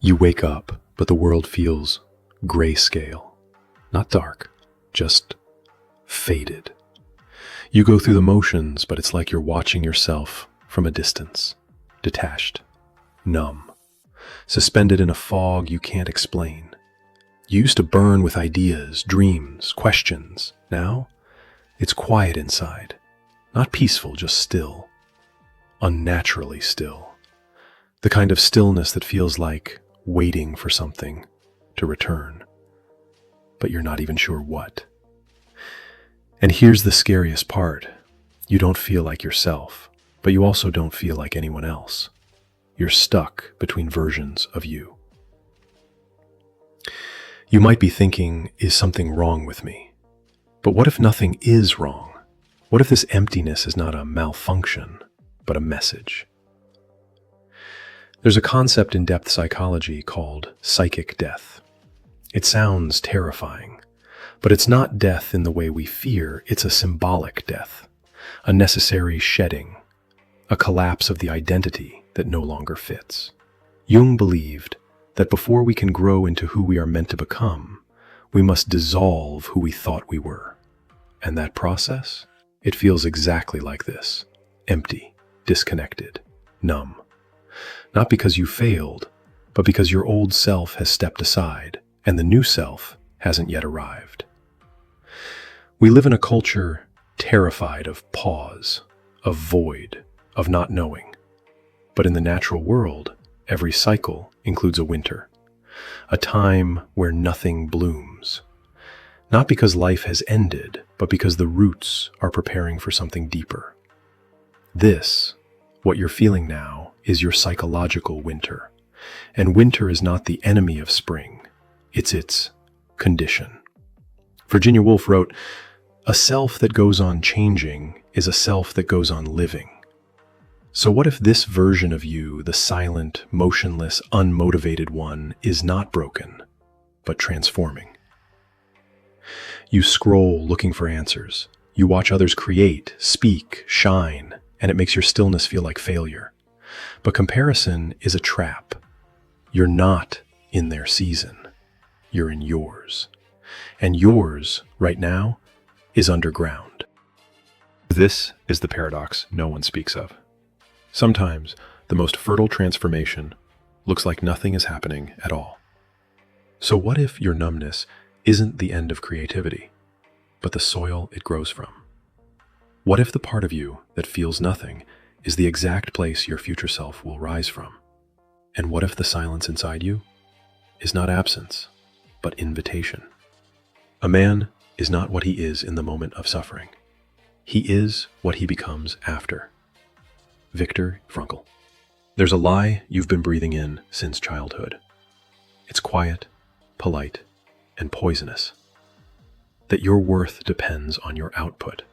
You wake up, but the world feels grayscale. Not dark, just faded. You go through the motions, but it's like you're watching yourself from a distance, detached, numb, suspended in a fog you can't explain. You used to burn with ideas, dreams, questions. Now, it's quiet inside. Not peaceful, just still. Unnaturally still. The kind of stillness that feels like waiting for something to return. But you're not even sure what. And here's the scariest part. You don't feel like yourself, but you also don't feel like anyone else. You're stuck between versions of you. You might be thinking, is something wrong with me? But what if nothing is wrong? What if this emptiness is not a malfunction, but a message? There's a concept in depth psychology called psychic death. It sounds terrifying, but it's not death in the way we fear. It's a symbolic death, a necessary shedding, a collapse of the identity that no longer fits. Jung believed that before we can grow into who we are meant to become, we must dissolve who we thought we were. And that process? It feels exactly like this: empty, disconnected, numb. Not because you failed, but because your old self has stepped aside and the new self hasn't yet arrived. We live in a culture terrified of pause, of void, of not knowing. But in the natural world, every cycle includes a winter, a time where nothing blooms. Not because life has ended, but because the roots are preparing for something deeper. This, what you're feeling now, is your psychological winter. And winter is not the enemy of spring, it's its condition. Virginia Woolf wrote, "A self that goes on changing is a self that goes on living." So what if this version of you, the silent, motionless, unmotivated one, is not broken, but transforming? You scroll looking for answers. You watch others create, speak, shine, and it makes your stillness feel like failure. But comparison is a trap. You're not in their season. You're in yours. And yours, right now, is underground. This is the paradox no one speaks of. Sometimes the most fertile transformation looks like nothing is happening at all. So what if your numbness isn't the end of creativity, but the soil it grows from? What if the part of you that feels nothing is the exact place your future self will rise from? And what if the silence inside you is not absence, but invitation? A man is not what he is in the moment of suffering. He is what he becomes after. Viktor Frankl. There's a lie you've been breathing in since childhood. It's quiet, polite, and poisonous. That your worth depends on your output.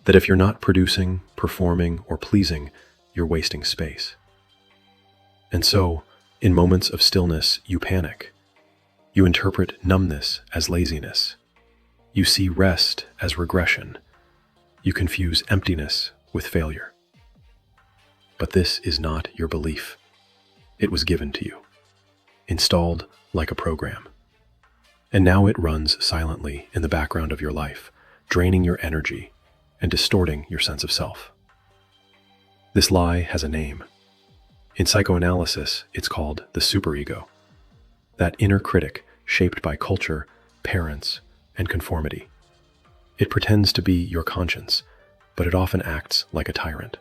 That if you're not producing, performing, or pleasing, you're wasting space. And so, in moments of stillness, you panic. You interpret numbness as laziness. You see rest as regression. You confuse emptiness with failure. But this is not your belief. It was given to you, installed like a program. And now it runs silently in the background of your life, draining your energy and distorting your sense of self. This lie has a name. In psychoanalysis, it's called the superego. That inner critic shaped by culture, parents, and conformity. It pretends to be your conscience, but it often acts like a tyrant.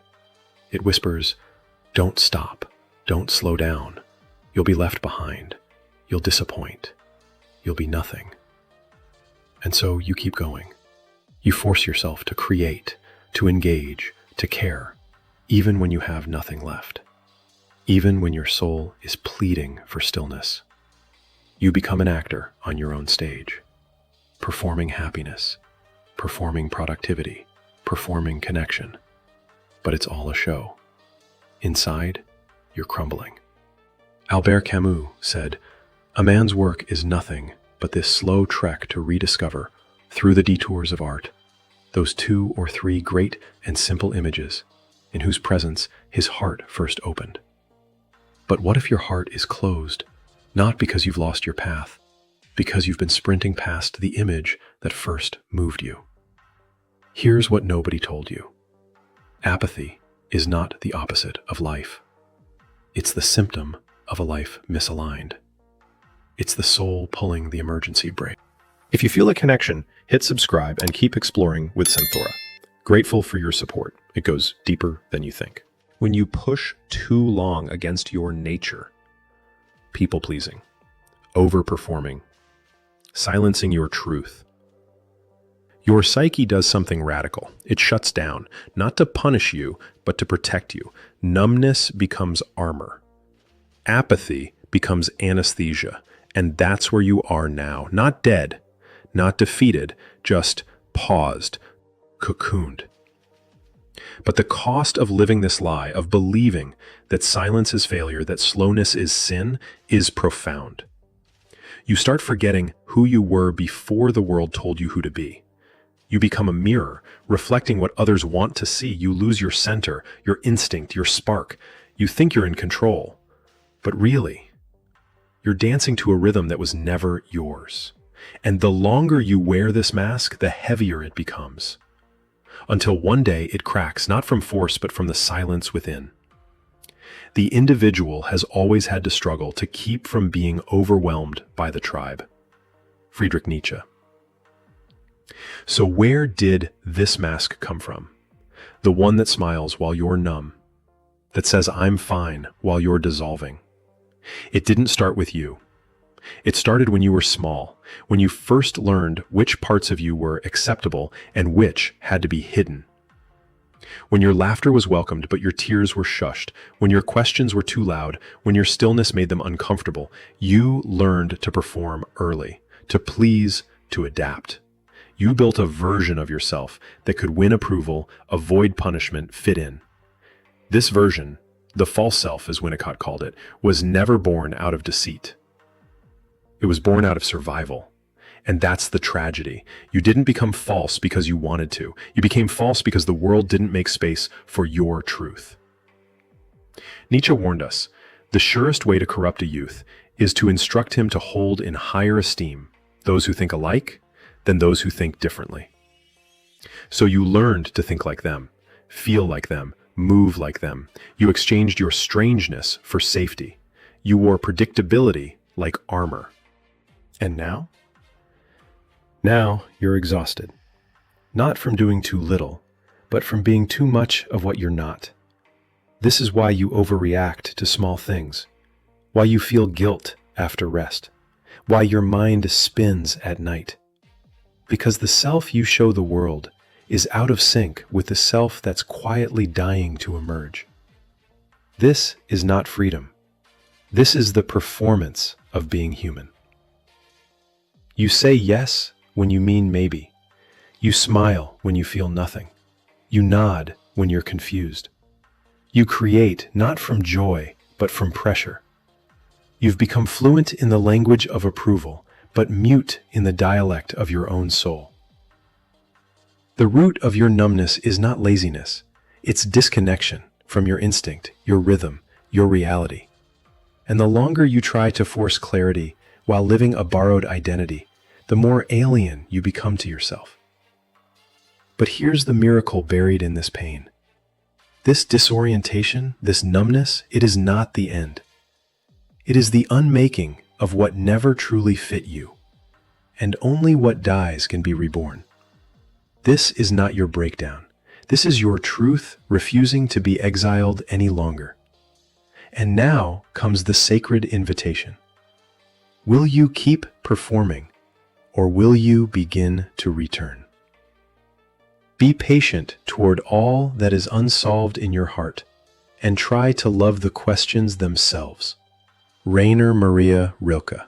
It whispers, "Don't stop, don't slow down. You'll be left behind. You'll disappoint. You'll be nothing." And so you keep going. You force yourself to create, to engage, to care, even when you have nothing left. Even when your soul is pleading for stillness. You become an actor on your own stage, performing happiness, performing productivity, performing connection. But it's all a show. Inside, you're crumbling. Albert Camus said, "A man's work is nothing but this slow trek to rediscover, through the detours of art, those 2 or 3 great and simple images in whose presence his heart first opened." But what if your heart is closed Not because you've lost your path, because you've been sprinting past the image that first moved you. Here's what nobody told you. Apathy is not the opposite of life. It's the symptom of a life misaligned. It's the soul pulling the emergency brake. If you feel a connection, hit subscribe and keep exploring with Senthora. Grateful for your support. It goes deeper than you think. When you push too long against your nature, people-pleasing, overperforming, silencing your truth, your psyche does something radical. It shuts down, not to punish you, but to protect you. Numbness becomes armor. Apathy becomes anesthesia. And that's where you are now. Not dead, not defeated, just paused, cocooned. But the cost of living this lie, of believing that silence is failure, that slowness is sin, is profound. You start forgetting who you were before the world told you who to be. You become a mirror, reflecting what others want to see. You lose your center, your instinct, your spark. You think you're in control, but really, you're dancing to a rhythm that was never yours. And the longer you wear this mask, the heavier it becomes. Until one day it cracks, not from force, but from the silence within. The individual has always had to struggle to keep from being overwhelmed by the tribe. Friedrich Nietzsche. So where did this mask come from? The one that smiles while you're numb, that says I'm fine while you're dissolving. It didn't start with you. It started when you were small, when you first learned which parts of you were acceptable and which had to be hidden. When your laughter was welcomed but your tears were shushed, when your questions were too loud, when your stillness made them uncomfortable, you learned to perform early, to please, to adapt. You built a version of yourself that could win approval, avoid punishment, fit in. This version, the false self, as Winnicott called it, was never born out of deceit. It was born out of survival. And that's the tragedy. You didn't become false because you wanted to. You became false because the world didn't make space for your truth. Nietzsche warned us, the surest way to corrupt a youth is to instruct him to hold in higher esteem those who think alike than those who think differently. So you learned to think like them, feel like them, move like them. You exchanged your strangeness for safety. You wore predictability like armor. And now? Now you're exhausted. Not from doing too little, but from being too much of what you're not. This is why you overreact to small things, why you feel guilt after rest, why your mind spins at night. Because the self you show the world is out of sync with the self that's quietly dying to emerge. This is not freedom. This is the performance of being human. You say yes when you mean maybe. You smile when you feel nothing. You nod when you're confused. You create not from joy, but from pressure. You've become fluent in the language of approval, but mute in the dialect of your own soul. The root of your numbness is not laziness. It's disconnection from your instinct, your rhythm, your reality. And the longer you try to force clarity while living a borrowed identity, the more alien you become to yourself. But here's the miracle buried in this pain. This disorientation, this numbness, it is not the end. It is the unmaking of what never truly fit you, and only what dies can be reborn. This is not your breakdown. This is your truth refusing to be exiled any longer. And now comes the sacred invitation. Will you keep performing, or will you begin to return? Be patient toward all that is unsolved in your heart, and try to love the questions themselves. Maria Rilke.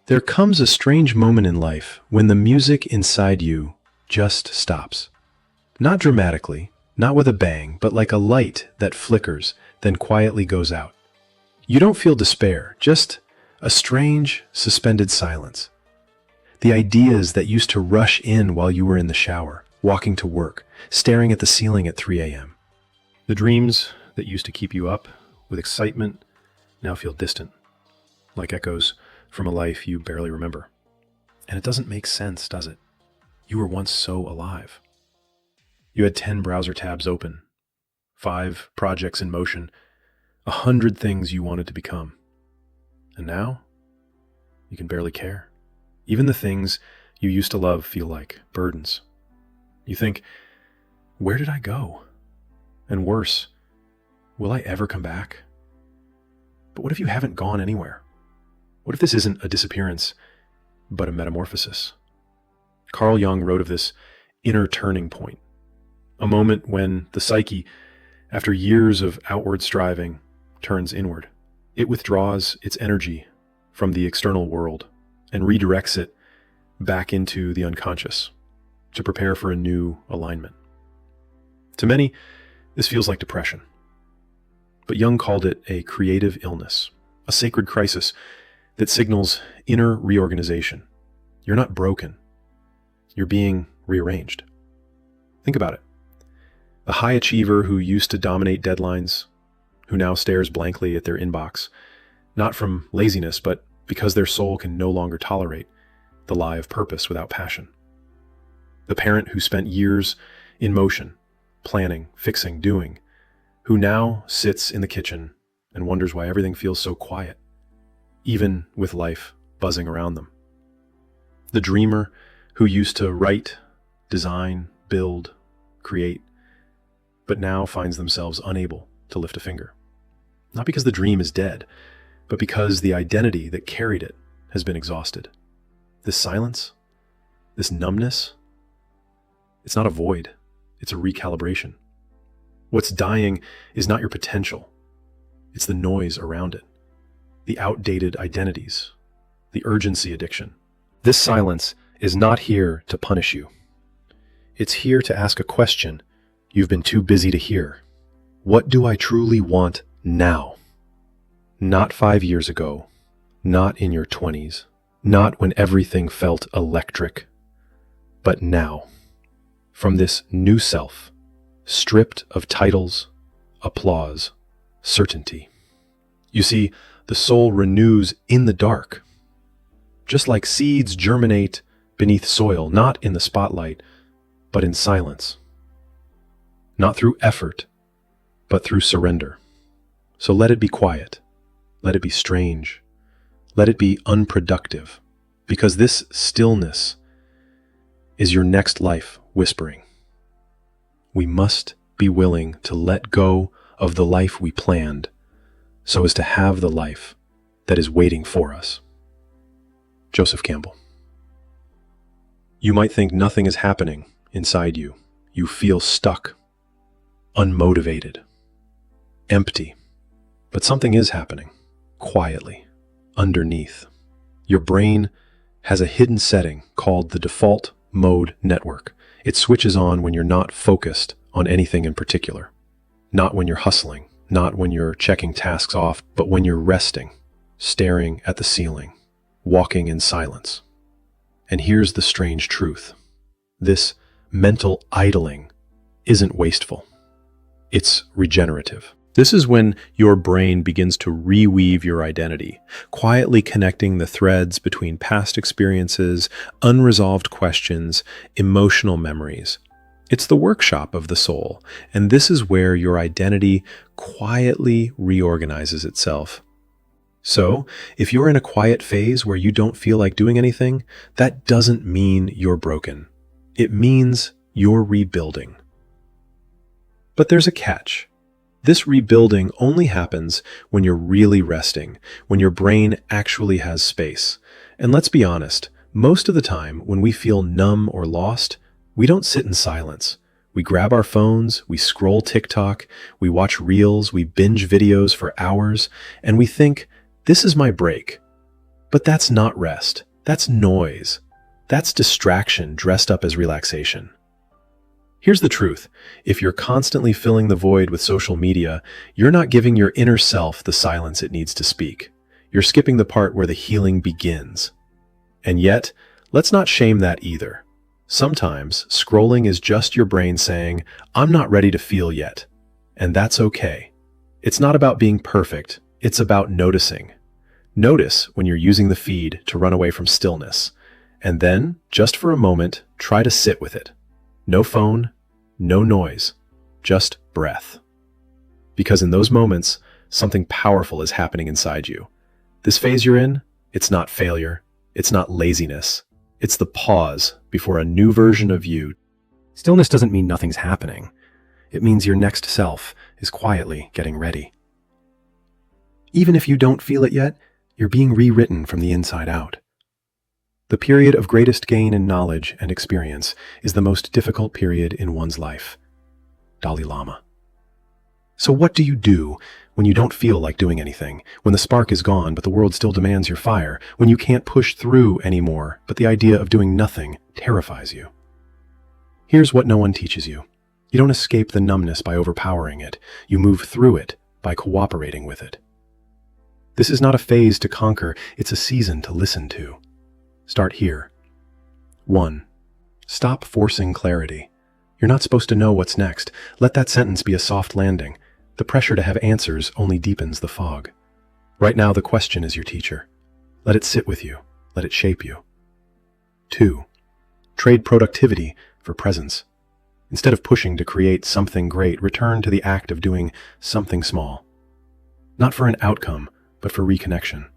There comes a strange moment in life when the music inside you just stops. Not dramatically, not with a bang, but like a light that flickers, then quietly goes out. You don't feel despair, just a strange, suspended silence. The ideas that used to rush in while you were in the shower, walking to work, staring at the ceiling at 3 a.m. The dreams that used to keep you up with excitement now feel distant, like echoes from a life you barely remember. And it doesn't make sense, does it? You were once so alive. You had 10 browser tabs open, 5 projects in motion, 100 things you wanted to become. And now, you can barely care. Even the things you used to love feel like burdens. You think, where did I go? And worse, will I ever come back? But what if you haven't gone anywhere? What if this isn't a disappearance, but a metamorphosis? Carl Jung wrote of this inner turning point, a moment when the psyche, after years of outward striving, turns inward. It withdraws its energy from the external world and redirects it back into the unconscious to prepare for a new alignment. To many, this feels like depression. But Jung called it a creative illness, a sacred crisis that signals inner reorganization. You're not broken. You're being rearranged. Think about it. The high achiever who used to dominate deadlines, who now stares blankly at their inbox, not from laziness, but because their soul can no longer tolerate the lie of purpose without passion. The parent who spent years in motion, planning, fixing, doing, who now sits in the kitchen and wonders why everything feels so quiet, even with life buzzing around them. The dreamer who used to write, design, build, create, but now finds themselves unable to lift a finger. Not because the dream is dead, but because the identity that carried it has been exhausted. This silence, this numbness, it's not a void, it's a recalibration. What's dying is not your potential, it's the noise around it, the outdated identities, the urgency addiction. This silence is not here to punish you. It's here to ask a question you've been too busy to hear. What do I truly want now? Not 5 years ago, not in your 20s, not when everything felt electric, but now. From this new self, stripped of titles, applause, certainty. You see, the soul renews in the dark. Just like seeds germinate beneath soil, not in the spotlight, but in silence. Not through effort, but through surrender. So let it be quiet. Let it be strange. Let it be unproductive, because this stillness is your next life whispering. We must be willing to let go of the life we planned so as to have the life that is waiting for us. Joseph Campbell. You might think nothing is happening inside you. You feel stuck, unmotivated, empty, but something is happening. Quietly, underneath. Your brain has a hidden setting called the default mode network. It switches on when you're not focused on anything in particular. Not when you're hustling, not when you're checking tasks off, but when you're resting, staring at the ceiling, walking in silence. And here's the strange truth. This mental idling isn't wasteful. It's regenerative. This is when your brain begins to reweave your identity, quietly connecting the threads between past experiences, unresolved questions, emotional memories. It's the workshop of the soul, and this is where your identity quietly reorganizes itself. So, if you're in a quiet phase where you don't feel like doing anything, that doesn't mean you're broken. It means you're rebuilding. But there's a catch. This rebuilding only happens when you're really resting, when your brain actually has space. And let's be honest, most of the time when we feel numb or lost, we don't sit in silence. We grab our phones, we scroll TikTok, we watch reels, we binge videos for hours, and we think, this is my break. But that's not rest. That's noise. That's distraction dressed up as relaxation. Here's the truth. If you're constantly filling the void with social media, you're not giving your inner self the silence it needs to speak. You're skipping the part where the healing begins. And yet, let's not shame that either. Sometimes, scrolling is just your brain saying, I'm not ready to feel yet. And that's okay. It's not about being perfect. It's about noticing. Notice when you're using the feed to run away from stillness, and then, just for a moment, try to sit with it. No phone, no noise, just breath. Because in those moments, something powerful is happening inside you. This phase you're in, it's not failure, it's not laziness, it's the pause before a new version of you. Stillness doesn't mean nothing's happening. It means your next self is quietly getting ready. Even if you don't feel it yet, you're being rewritten from the inside out. The period of greatest gain in knowledge and experience is the most difficult period in one's life. Dalai Lama. So what do you do when you don't feel like doing anything, when the spark is gone but the world still demands your fire, when you can't push through anymore but the idea of doing nothing terrifies you? Here's what no one teaches you. You don't escape the numbness by overpowering it. You move through it by cooperating with it. This is not a phase to conquer, it's a season to listen to. Start here. 1. Stop forcing clarity. You're not supposed to know what's next. Let that sentence be a soft landing. The pressure to have answers only deepens the fog. Right now, the question is your teacher. Let it sit with you. Let it shape you. 2. Trade productivity for presence. Instead of pushing to create something great, return to the act of doing something small. Not for an outcome, but for reconnection.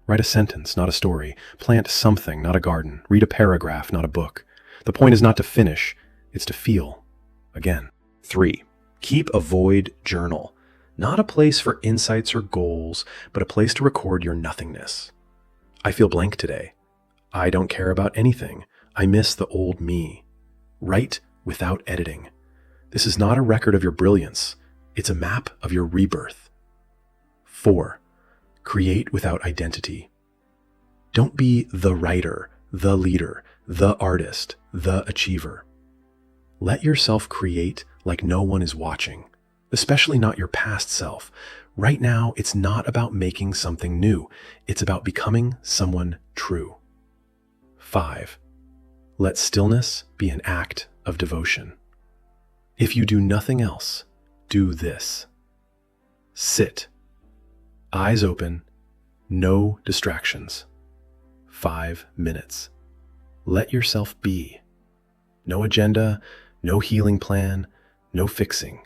Write a sentence, not a story. Plant something, not a garden. Read a paragraph, not a book. The point is not to finish, it's to feel again. 3. Keep a void journal. Not a place for insights or goals, but a place to record your nothingness. I feel blank today. I don't care about anything. I miss the old me. Write without editing. This is not a record of your brilliance. It's a map of your rebirth. 4. Create without identity. Don't be the writer, the leader, the artist, the achiever. Let yourself create like no one is watching, especially not your past self. Right now, it's not about making something new. It's about becoming someone true. 5. Let stillness be an act of devotion. If you do nothing else, do this. Sit. Eyes open, no distractions. 5 minutes. Let yourself be. No agenda, no healing plan, no fixing.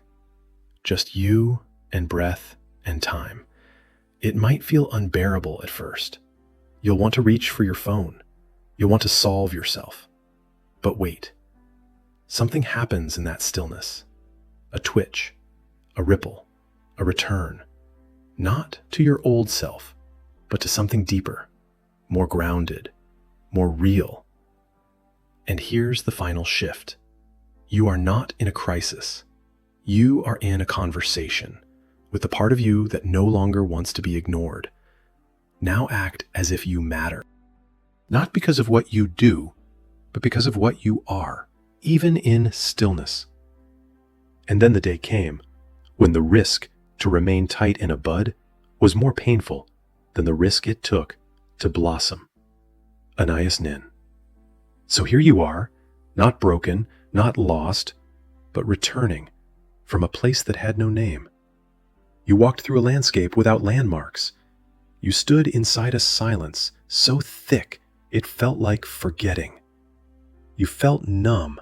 Just you and breath and time. It might feel unbearable at first. You'll want to reach for your phone. You'll want to solve yourself. But wait. Something happens in that stillness. A twitch, a ripple, a return. Not to your old self, but to something deeper, more grounded, more real. And here's the final shift. You are not in a crisis. You are in a conversation with the part of you that no longer wants to be ignored. Now act as if you matter. Not because of what you do, but because of what you are, even in stillness. And then the day came when the risk to remain tight in a bud was more painful than the risk it took to blossom. Anais Nin. So here you are, not broken, not lost, but returning from a place that had no name. You walked through a landscape without landmarks. You stood inside a silence so thick it felt like forgetting. You felt numb,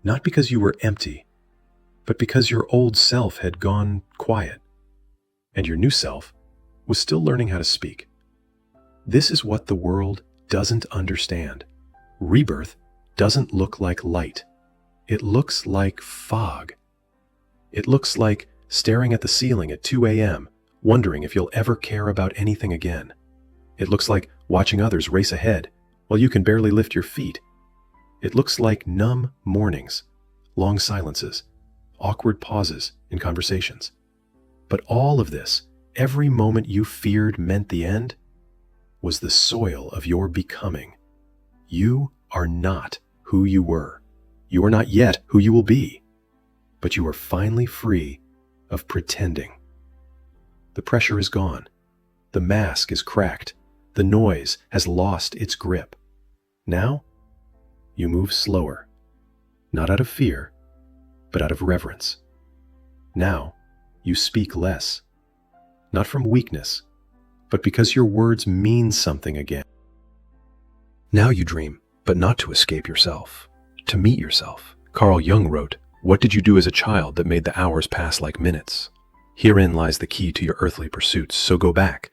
not because you were empty, but because your old self had gone quiet, and your new self was still learning how to speak. This is what the world doesn't understand. Rebirth doesn't look like light. It looks like fog. It looks like staring at the ceiling at 2 a.m., wondering if you'll ever care about anything again. It looks like watching others race ahead while you can barely lift your feet. It looks like numb mornings, long silences, awkward pauses in conversations. But all of this, every moment you feared meant the end, was the soil of your becoming. You are not who you were. You are not yet who you will be. But you are finally free of pretending. The pressure is gone. The mask is cracked. The noise has lost its grip. Now, you move slower, not out of fear, but out of reverence. Now, you speak less, not from weakness, but because your words mean something again. Now you dream, but not to escape yourself, to meet yourself. Carl Jung wrote, "What did you do as a child that made the hours pass like minutes?" Herein lies the key to your earthly pursuits, so go back,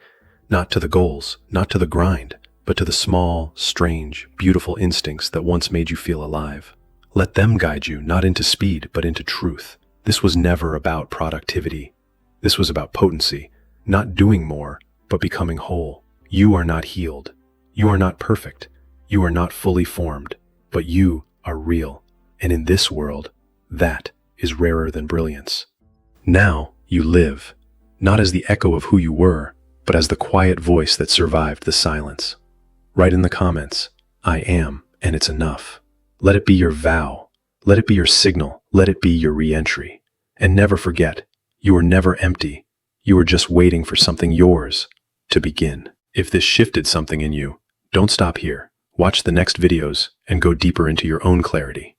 not to the goals, not to the grind, but to the small, strange, beautiful instincts that once made you feel alive. Let them guide you, not into speed, but into truth. This was never about productivity. This was about potency, not doing more, but becoming whole. You are not healed. You are not perfect. You are not fully formed, but you are real. And in this world, that is rarer than brilliance. Now you live, not as the echo of who you were, but as the quiet voice that survived the silence. Write in the comments, "I am, and it's enough." Let it be your vow. Let it be your signal. Let it be your re-entry. And never forget, you are never empty. You are just waiting for something yours to begin. If this shifted something in you, don't stop here. Watch the next videos and go deeper into your own clarity.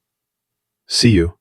See you.